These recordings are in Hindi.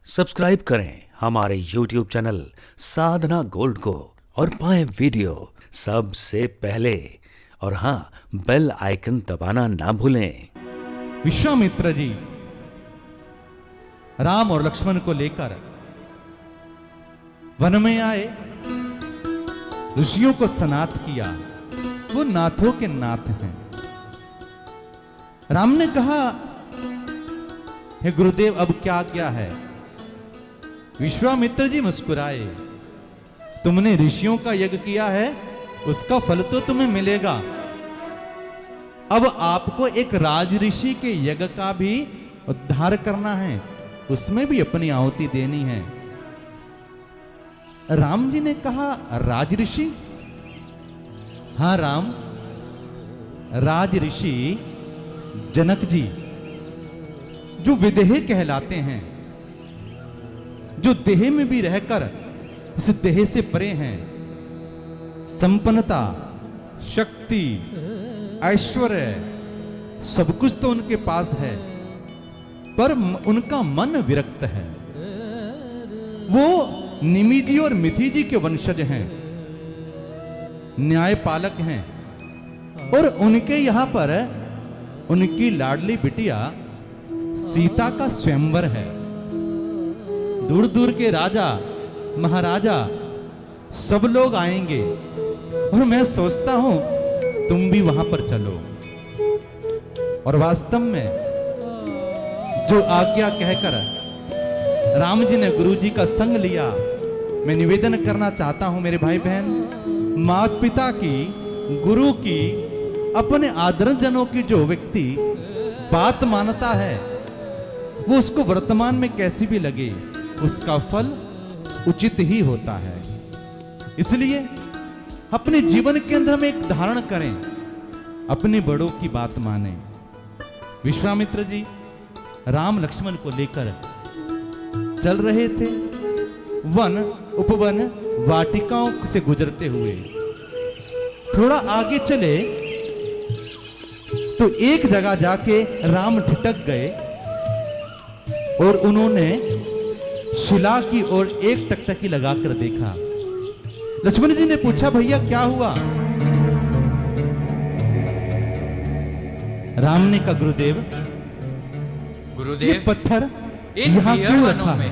सब्सक्राइब करें हमारे YouTube चैनल साधना गोल्ड को और पाएं वीडियो सबसे पहले। और हाँ, बेल आइकन दबाना ना भूलें। विश्वामित्र जी राम और लक्ष्मण को लेकर वन में आए, ऋषियों को सनाथ किया। वो नाथों के नाथ हैं। राम ने कहा, हे गुरुदेव अब क्या आज्ञा है? विश्वामित्र जी मुस्कुराए, तुमने ऋषियों का यज्ञ किया है, उसका फल तो तुम्हें मिलेगा। अब आपको एक राज ऋषि के यज्ञ का भी उद्धार करना है, उसमें भी अपनी आहुति देनी है। राम जी ने कहा, राज ऋषि? हां राम, राज ऋषि जनक जी जो विदेह कहलाते हैं, जो देह में भी रहकर इस देह से परे हैं, संपन्नता, शक्ति, ऐश्वर्य सब कुछ तो उनके पास है, पर उनका मन विरक्त है। वो निमि और मिथि जी के वंशज हैं, न्यायपालक हैं, और उनके यहां पर उनकी लाडली बिटिया सीता का स्वयंवर है। दूर दूर के राजा महाराजा सब लोग आएंगे, और मैं सोचता हूं तुम भी वहां पर चलो। और वास्तव में जो आज्ञा कहकर राम जी ने गुरु जी का संग लिया, मैं निवेदन करना चाहता हूं मेरे भाई बहन, माता पिता की, गुरु की, अपने आदरजनों की जो व्यक्ति बात मानता है, वो उसको वर्तमान में कैसी भी लगे, उसका फल उचित ही होता है। इसलिए अपने जीवन के अंदर हम एक धारण करें, अपने बड़ों की बात माने। विश्वामित्र जी राम लक्ष्मण को लेकर चल रहे थे, वन उपवन वाटिकाओं से गुजरते हुए। थोड़ा आगे चले तो एक जगह जाके राम ठिठक गए, और उन्होंने शिला की ओर एक टकटकी लगाकर देखा। लक्ष्मण जी ने पूछा, भैया क्या हुआ? राम ने कहा, गुरुदेव ये पत्थर यहाँ क्यों रखा है?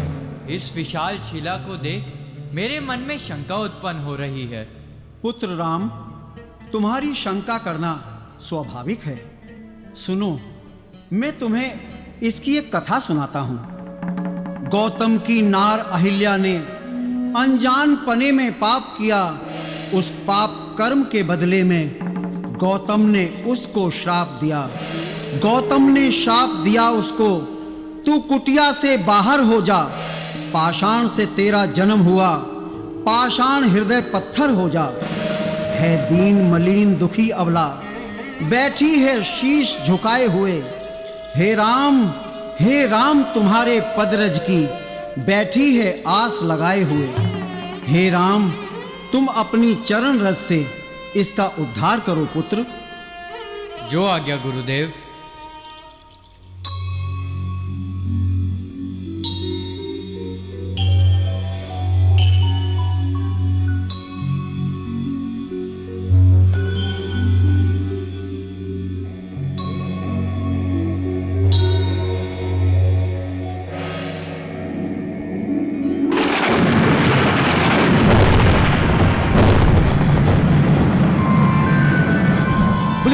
इस विशाल शिला को देख मेरे मन में शंका उत्पन्न हो रही है। पुत्र राम, तुम्हारी शंका करना स्वाभाविक है। सुनो, मैं तुम्हें इसकी एक कथा सुनाता हूं। गौतम की नार अहिल्या ने अनजान पने में पाप किया। उस पाप कर्म के बदले में गौतम ने उसको श्राप दिया। गौतम ने श्राप दिया उसको, तू कुटिया से बाहर हो जा, पाषाण से तेरा जन्म हुआ, पाषाण हृदय पत्थर हो जा। है दीन मलिन दुखी अबला, बैठी है शीश झुकाए हुए। हे राम तुम्हारे पदरज की बैठी है आस लगाए हुए। हे राम, तुम अपनी चरण रस से इसका उद्धार करो पुत्र। जो आज्ञा गुरुदेव।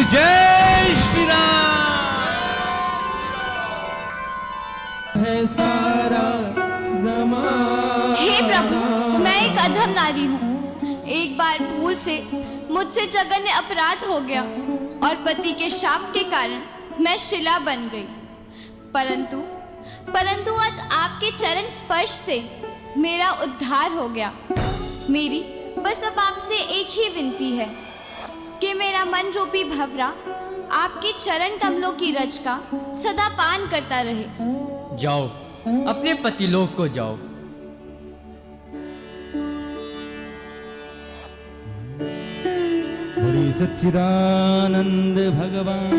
जय श्री राम। है सारा ज़माना। हे प्रभु, मैं एक अधम नारी हूँ। एक बार भूल से मुझसे जघन्य अपराध हो गया और पति के शाप के कारण मैं शिला बन गई। परंतु आज आपके चरण स्पर्श से मेरा उद्धार हो गया। मेरी बस अब आपसे एक ही विनती है कि मेरा मन रूपी भंवरा आपके चरण कमलों की रज का सदा पान करता रहे। जाओ, अपने पतिलोक को जाओ। बड़ी सच्चिदानंद भगवान